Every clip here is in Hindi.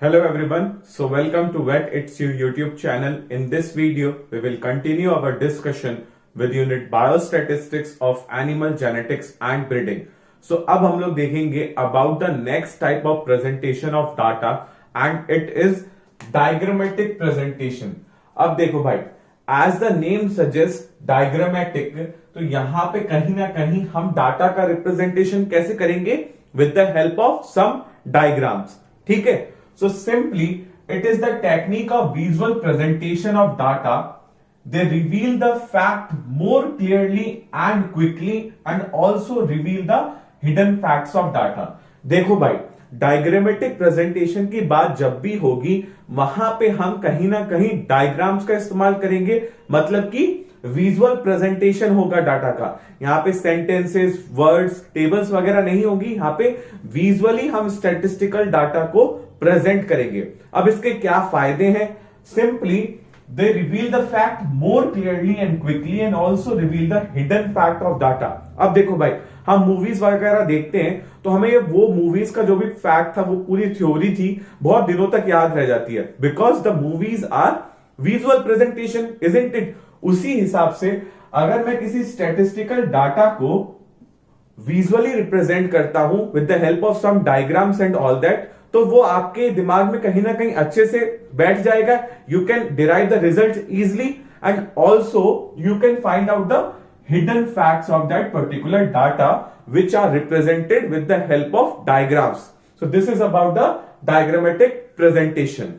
Hello everyone. So welcome to Vet It's You YouTube channel. In this video, we will continue our discussion with unit Biostatistics of Animal Genetics and Breeding. So अब हम लोग देखेंगे about the next type of presentation of data and it is diagrammatic presentation. अब देखो भाई, as the name suggests diagrammatic, तो यहाँ पे कहीं ना कहीं हम डाटा का रिप्रेजेंटेशन कैसे करेंगे? With the help of some diagrams. ठीक है? So simply, it is the technique of visual presentation of data. They reveal the fact more clearly and quickly and also reveal the hidden facts of data. देखो भाई, डायग्रामेटिक प्रेजेंटेशन की बात जब भी होगी वहां पे हम कहीं ना कहीं डायग्राम्स का इस्तेमाल करेंगे, मतलब कि विजुअल प्रेजेंटेशन होगा डाटा का। यहाँ पे सेंटेंसेस, वर्ड्स, टेबल्स वगैरह नहीं होगी, यहाँ पे विजुअली हम स्टैटिस्टिकल डाटा को प्रेजेंट करेंगे। अब इसके क्या फायदे हैं? Simply they reveal the fact more clearly and quickly and also reveal the hidden fact of data. अब देखो भाई, हम मूवीज वगैरह देखते हैं तो हमें वो मूवीज का जो भी फैक्ट था, वो पूरी थ्योरी थी, बहुत दिनों तक याद रह जाती है, because the movies are visual presentation, isn't it? उसी हिसाब से अगर मैं किसी स्टैटिस्टिकल डाटा को विजुअली रिप्रेजेंट करता हूं with the help of some diagrams and all that, तो वो आपके दिमाग में कहीं ना कहीं अच्छे से बैठ जाएगा। You can derive the result easily and also you can find out the hidden facts of that particular data which are represented with the help of diagrams. So this is about the diagrammatic presentation.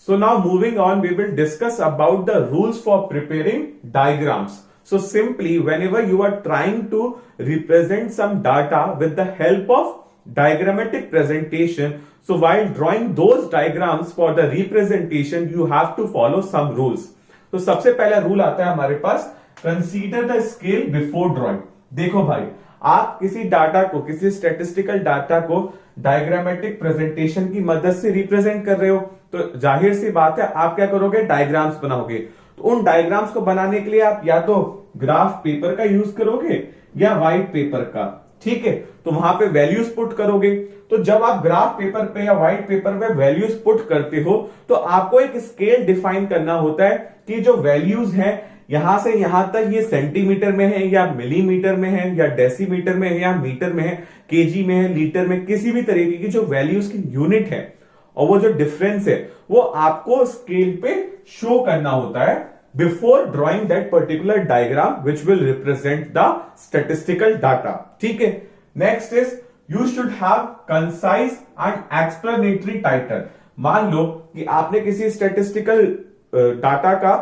So now moving on, we will discuss about the rules for preparing diagrams. So simply, whenever you are trying to represent some data with the help of diagrammatic presentation, so while drawing those diagrams for the representation, you have to follow some rules. तो सबसे पहला रूल आता है हमारे पास, consider the scale before drawing. देखो भाई, आप किसी डाटा को, किसी स्टैटिस्टिकल डाटा को डायग्रामेटिक प्रेजेंटेशन की मदद से रिप्रेजेंट कर रहे हो, तो जाहिर सी बात है आप क्या करोगे? डायग्राम्स बनाओगे। तो उन डायग्राम्स को बनाने के लिए आप या तो ग्राफ पेपर का यूज करोगे या व्हाइट पेपर का, ठीक है? तो वहां पे वैल्यूज पुट करोगे। तो जब आप ग्राफ पेपर पे या व्हाइट पेपर पे वैल्यूज पुट करते हो तो आपको एक स्केल डिफाइन करना होता है कि जो वैल्यूज हैं यहां से यहां तक ये सेंटीमीटर में है या मिलीमीटर में है या डेसीमीटर में है या मीटर में है, केजी में है, लीटर में, किसी भी तरीके की जो वैल्यूज की यूनिट है और वो जो डिफरेंस है वो आपको स्केल पे शो करना होता है before drawing that particular diagram which will represent the statistical data, ठीक है? Next is you should have concise and explanatory title. मान लो कि आपने किसी स्टैटिस्टिकल डाटा का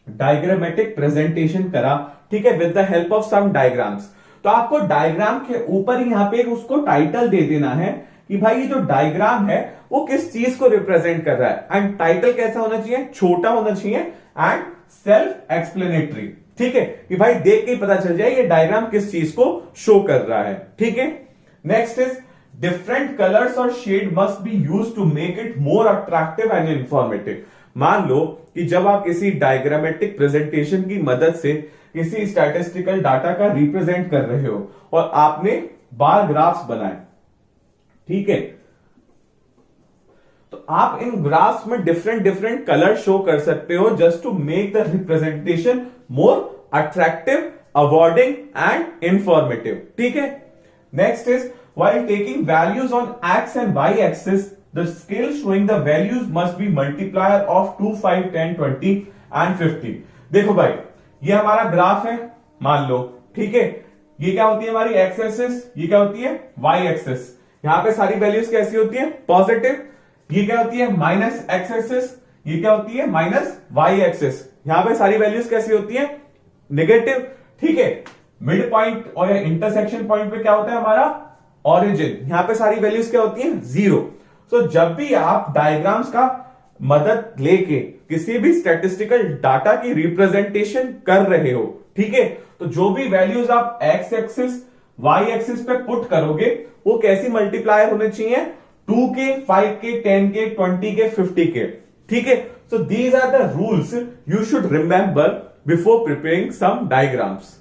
डायग्रामेटिक प्रेजेंटेशन करा, ठीक है, with the help of some diagrams, तो आपको डायग्राम के ऊपर ही यहां पे उसको टाइटल दे देना है कि भाई ये जो डायग्राम है वो किस चीज को रिप्रेजेंट कर रहा है। एंड टाइटल कैसा होना चाहिए? छोटा होना चाहिए एंड सेल्फ एक्सप्लेनेटरी, ठीक है? कि भाई देख के ही पता चल जाए ये डायग्राम किस चीज को शो कर रहा है, ठीक है? नेक्स्ट इज डिफरेंट कलर्स और shade must be used to make it more attractive and informative. मान लो कि जब आप किसी डायग्रामेटिक प्रेजेंटेशन की मदद से किसी स्टैटिस्टिकल डाटा का रिप्रेजेंट कर रहे हो और आपने बार ग्राफ्स बनाए, ठीक है, तो आप इन ग्राफ्स में डिफरेंट डिफरेंट कलर शो कर सकते हो just to make the representation more attractive, awarding and informative, ठीक है? Next is while taking values on X and Y axis, the scale showing the values must be multiplier of 2, 5, 10, 20 and 50. देखो भाई, ये हमारा ग्राफ है मान लो, ठीक है? ये क्या होती है हमारी एक्स एक्सिस, ये क्या होती है वाई एक्सिस. यहां पे सारी वैल्यूज कैसी होती है? पॉजिटिव. ये क्या होती है? Minus X axis. ये क्या होती है? Minus Y axis. यहां पे सारी वैल्यूज कैसी होती है? नेगेटिव, ठीक है? मिड पॉइंट और इंटरसेक्शन पॉइंट पे क्या होता है हमारा? ऑरिजिन. यहां पे सारी वैल्यूज क्या होती है? जीरो. तो जब भी आप डायग्राम्स का मदद लेके किसी भी स्टैटिस्टिकल डाटा की रिप्रेजेंटेशन कर रहे हो, ठीक है, तो जो भी वैल्यूज आप एक्स एक्सिस, वाई एक्सिस पे पुट करोगे वो कैसी मल्टीप्लायर होने चाहिए? 2 के, 5 के, 10 के, 20 के, 50 के, ठीक है? So these are the rules you should remember before preparing some diagrams.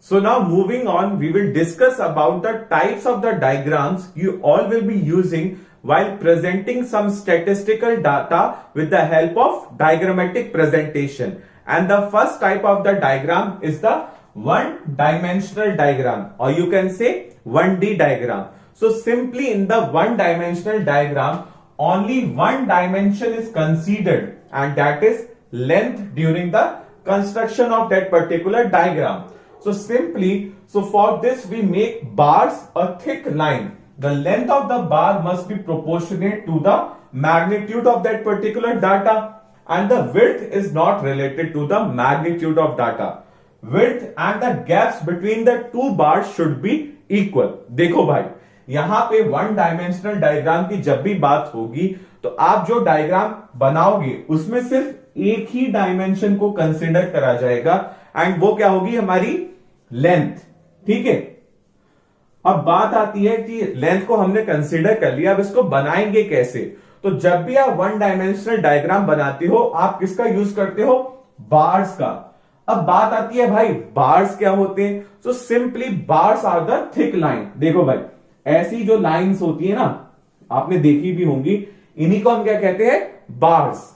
So now moving on, we will discuss about the types of the diagrams you all will be using while presenting some statistical data with the help of diagrammatic presentation. And the first type of the diagram is the one-dimensional diagram, or you can say 1D diagram. So simply in the one-dimensional diagram, only one dimension is considered, and that is length during the construction of that particular diagram. So simply, so for this we make bars a thick line. The length of the bar must be proportionate to the magnitude of that particular data, and the width is not related to the magnitude of data. Width and the gaps between the two bars should be equal. देखो भाई, यहां पे वन डायमेंशनल डायग्राम की जब भी बात होगी तो आप जो डायग्राम बनाओगे उसमें सिर्फ एक ही डायमेंशन को कंसिडर करा जाएगा, एंड वो क्या होगी, हमारी लेंथ. ठीक है. अब बात आती है कि लेंथ को हमने कंसिडर कर लिया, अब इसको बनाएंगे कैसे. तो जब भी आप वन डायमेंशनल डायग्राम बनाते हो आप किसका यूज करते हो, बार्स का. अब बात आती है भाई बार्स क्या होते हैं. So simply bars are the thick line. देखो भाई ऐसी जो लाइंस होती है ना, आपने देखी भी होंगी, इन्हीं को हम क्या कहते हैं, bars.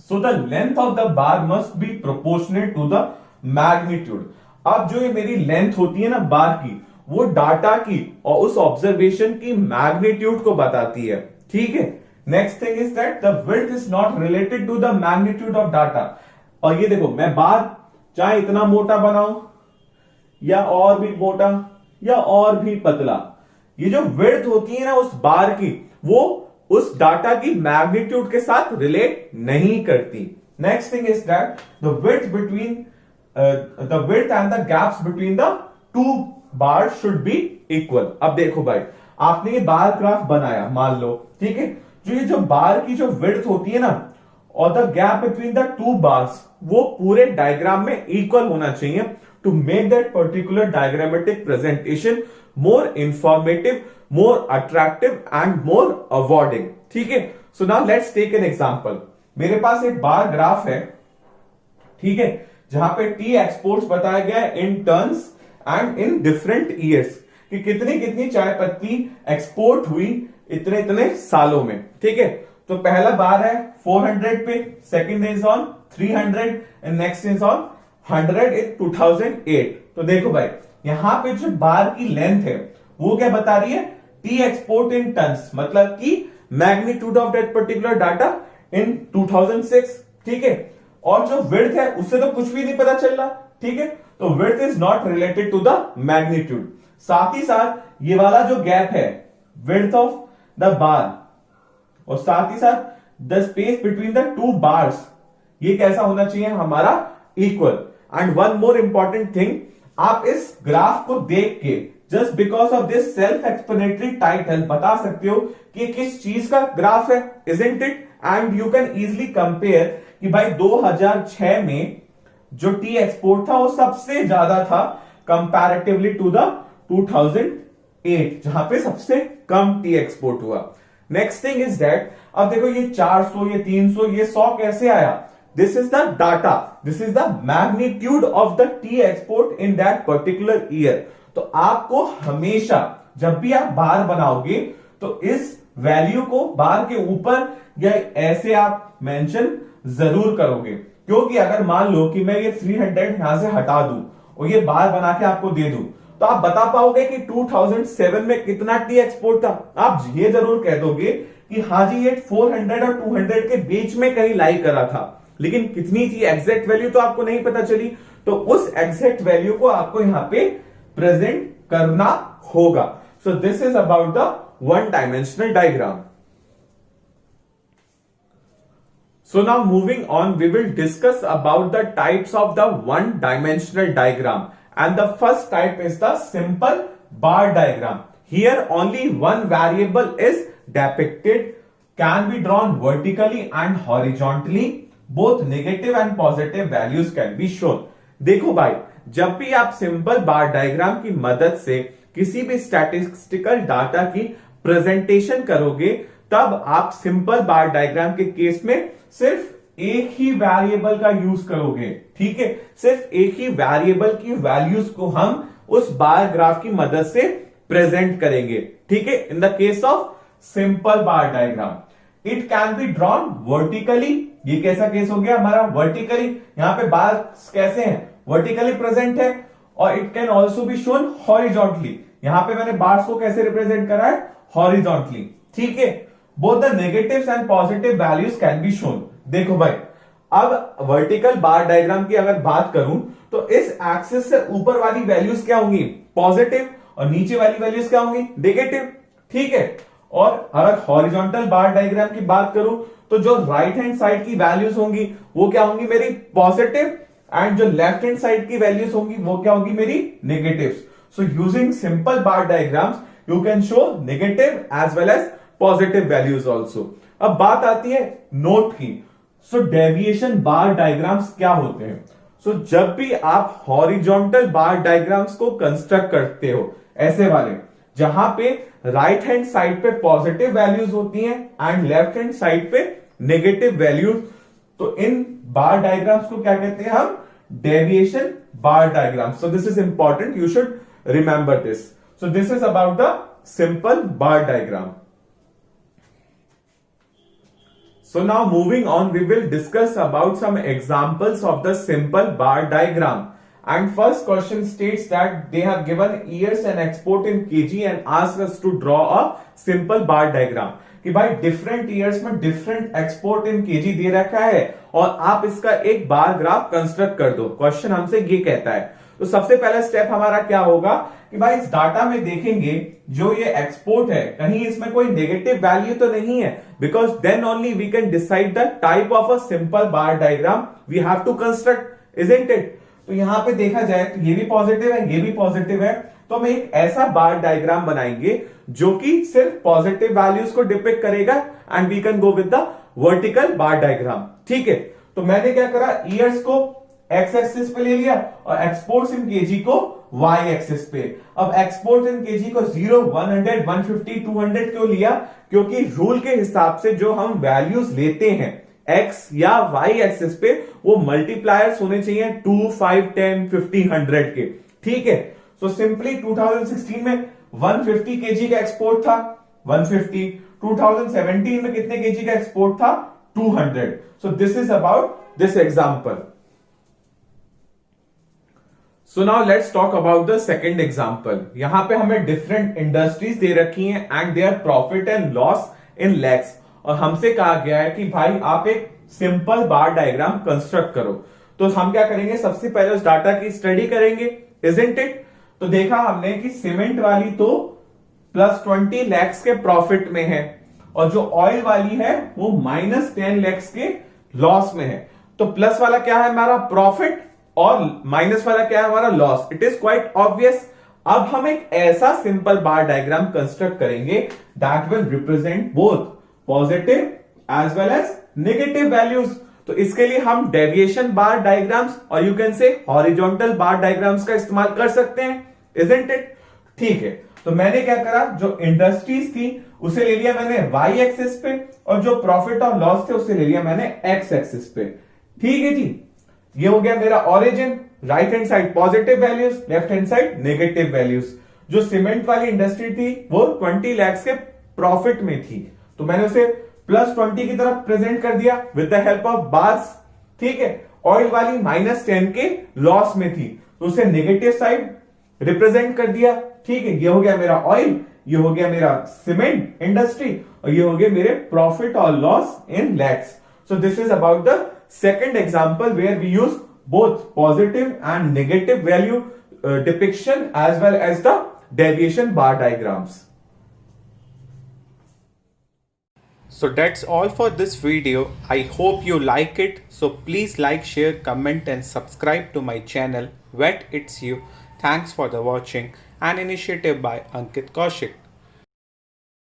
So the length of the bar must be proportionate to the magnitude. अब जो ये मेरी लेंथ होती है ना बार की, वो डाटा की और उस ऑब्जर्वेशन की मैग्नीट्यूड को बताती है. ठीक है. Next thing is that the width is not related to the magnitude of data. और ये देखो मैं बार चाहे इतना मोटा बनाऊं या और भी मोटा या और भी पतला, ये जो विड्थ होती है ना उस बार की, वो उस डाटा की मैग्नीट्यूड के साथ रिलेट नहीं करती. Next thing is that the width between the width and the gaps between the to bar should be equal. अब देखो भाई आपने ये बार ग्राफ बनाया मान लो, ठीक है. जो बार की जो विड्थ होती है ना और the gap between the two bars, वो पूरे डायग्राम में इक्वल होना चाहिए to make that particular diagrammatic presentation more informative, more attractive and more awarding. ठीक है. So now let's take an example. मेरे पास एक बार ग्राफ है, ठीक है, जहां पे टी एक्सपोर्ट्स बताया गया है in turns and in different years, कि कितनी कितनी चाय पत्ती एक्सपोर्ट हुई इतने इतने सालों में. ठीक है. तो पहला बार है 400 पे, second is on 300 and next is on 100 इन 2008. तो देखो भाई यहां पे जो बार की लेंथ है वो क्या बता रही है, टी एक्सपोर्ट इन टन्स, मतलब कि magnitude of that particular data in 2006. ठीक है. और जो विड्थ है उससे तो कुछ भी नहीं पता चल रहा. ठीक है. तो width is not related to the magnitude. साथ ही साथ ये वाला जो गैप है विड्थ ऑफ द बार और साथ ही साथ the space between the two bars, ये कैसा होना चाहिए हमारा, equal. And one more important thing, आप इस ग्राफ को देख के just because of this self explanatory title बता सकते हो कि किस चीज का ग्राफ है, isn't it. And you can easily compare कि भाई 2006 में जो टी एक्सपोर्ट था वो सबसे ज्यादा था कंपैरेटिवली टू द 2008 जहां पे सबसे कम टी एक्सपोर्ट हुआ. नेक्स्ट थिंग इज दैट, अब देखो ये 400, ये 300, ये 100 कैसे आया, this is the data, this is the magnitude of the T export in that particular year. तो आपको हमेशा जब भी आप बार बनाओगे तो इस वैल्यू को बार के ऊपर या ऐसे आप मेंशन जरूर करोगे, क्योंकि अगर मान लो कि मैं ये 300 यहां से हटा दूं और ये बार बना के आपको दे दूं, तो आप बता पाओगे कि 2007 में कितना टी एक्सपोर्ट था. आप ये जरूर कह दोगे कि हाँ जी ये 400 और 200 के बीच में कहीं लाई करा था, लेकिन कितनी थी एग्जैक्ट वैल्यू तो आपको नहीं पता चली. तो उस एग्जैक्ट वैल्यू को आपको यहां पे प्रेजेंट करना होगा. सो this is about the one dimensional diagram. So now moving on, we will discuss about the types of the one dimensional diagram, and the first type is the simple bar diagram. Here only one variable is depicted, can be drawn vertically and horizontally. Both negative and positive values can be shown. देखो भाई जब भी आप सिंपल बार डायग्राम की मदद से किसी भी स्टैटिस्टिकल डाटा की प्रेजेंटेशन करोगे, तब आप सिंपल बार डायग्राम के केस में सिर्फ एक ही वेरिएबल का यूज करोगे, ठीक है, सिर्फ एक ही वेरिएबल की वैल्यूज को हम उस बार ग्राफ की मदद से प्रेजेंट करेंगे, ठीक है। In the case of simple bar diagram it can be drawn vertically, ये कैसा केस हो गया हमारा, वर्टिकली, यहां पे बार कैसे हैं, वर्टिकली प्रेजेंट है, और it can also be shown horizontally, यहां पे मैंने बार्स को कैसे रिप्रेजेंट करा है, हॉरिजॉन्टली, ठीक है। Both the negatives and positive values can be shown. देखो भाई, अब वर्टिकल बार डायग्राम की अगर बात करूं तो इस एक्सिस से ऊपर वाली वैल्यूज क्या होंगी, पॉजिटिव, और नीचे वाली वैल्यूज क्या होंगी, नेगेटिव, ठीक है। और अगर हॉरिजॉन्टल बार डायग्राम की बात करूं तो जो राइट हैंड साइड की वैल्यूज होंगी वो क्या होंगी मेरी, पॉजिटिव, एंड जो लेफ्ट हैंड साइड की वैल्यूज होंगी वो क्या होंगी मेरी, negative. So using simple bar diagrams you can show negative as well as positive values also. अब बात आती है नोट की। सो डेविएशन बार डायग्राम्स क्या होते हैं, सो जब भी आप हॉरिजॉन्टल बार डायग्राम्स को कंस्ट्रक्ट करते हो, ऐसे वाले जहां पे राइट हैंड साइड पे पॉजिटिव वैल्यूज होती हैं एंड लेफ्ट हैंड साइड पे नेगेटिव वैल्यूज, तो इन बार डायग्राम्स को क्या कहते हैं हम, deviation bar diagrams. So this is important, you should remember this. So this is about the simple bar diagram. So now moving on, we will discuss about some examples of the simple bar diagram. And first question states that they have given years and export in kg and asked us to draw a simple bar diagram. कि भाई डिफरेंट ईयर्स में डिफरेंट एक्सपोर्ट इन केजी दे रखा है और आप इसका एक बार ग्राफ कंस्ट्रक्ट कर दो, क्वेश्चन हमसे ये कहता है। तो सबसे पहला स्टेप हमारा क्या होगा कि भाई इस डाटा में देखेंगे जो ये एक्सपोर्ट है कहीं इसमें कोई नेगेटिव वैल्यू तो नहीं है, because then only we can decide the type of a simple bar diagram we have to construct, isn't it. तो यहां पे देखा जाए तो ये भी पॉजिटिव है, ये भी पॉजिटिव है, तो हम एक ऐसा बार डायग्राम बनाएंगे जो कि सिर्फ पॉजिटिव वैल्यूज को डिपिक्ट करेगा and we can go with the vertical bar diagram, ठीक है। तो मैंने क्या करा, ईयर्स को एक्स एक्सिस पे ले लिया और एक्सपोर्ट्स इन केजी को वाई एक्सिस पे। अब एक्सपोर्ट इन केजी को 0, 100, 150, 200 क्यों लिया, क्योंकि रूल के हिसाब से जो हम वैल्यूज लेते हैं एक्स या वाई एक्सिस पे वो मल्टीप्लायर्स होने चाहिए 2, 5, 10, 50, 100 के, ठीक है। सो सिंपली 2016 में 150 केजी का एक्सपोर्ट था, 150, 2017 में कितने केजी का एक्सपोर्ट था, 200। सो this is about this example. So now let's talk about the second example. यहां पे हमें डिफरेंट इंडस्ट्रीज दे रखी हैं and their profit and loss in lakhs, और हमसे कहा गया है कि भाई आप एक सिंपल बार डायग्राम कंस्ट्रक्ट करो। तो हम क्या करेंगे, सबसे पहले उस डाटा की स्टडी करेंगे, इजंट इट। तो देखा हमने कि सीमेंट वाली तो +20 lakhs के प्रॉफिट में है और जो ऑयल वाली है वो -10 lakhs के लॉस में है। तो प्लस वाला क्या है हमारा प्रॉफिट और माइनस वाला क्या है हमारा loss, it is quite obvious. अब हम एक ऐसा सिंपल बार डायग्राम कंस्ट्रक्ट करेंगे that will represent both positive as well as negative values. तो इसके लिए हम डेविएशन बार डायग्राम्स और you can say horizontal bar diagrams का इस्तेमाल कर सकते हैं, इजंट इट, ठीक है। तो मैंने क्या करा, जो इंडस्ट्रीज थी उसे ले लिया मैंने वाई एक्सिस पे और जो प्रॉफिट और लॉस थे उसे ले लिया मैंने एक्स एक्सिस पे, ठीक है जी। ये हो गया मेरा origin, right hand side positive values, left hand side negative values. जो सीमेंट वाली इंडस्ट्री थी वो 20 lakhs के प्रॉफिट में थी, तो मैंने उसे +20 की तरफ प्रेजेंट कर दिया with the help of bars, ठीक है। ऑयल वाली -10 के लॉस में थी तो उसे नेगेटिव साइड रिप्रेजेंट कर दिया, ठीक है। ये हो गया मेरा ऑयल, ये हो गया मेरा सीमेंट इंडस्ट्री और ये हो गया मेरे प्रॉफिट और loss in lakhs. So this is about the second example where we use both positive and negative value depiction as well as the deviation bar diagrams. So that's all for this video. I hope you like it. So please like, share, comment and subscribe to my channel Vet It's You. Thanks for the watching. An initiative by Ankit Kaushik.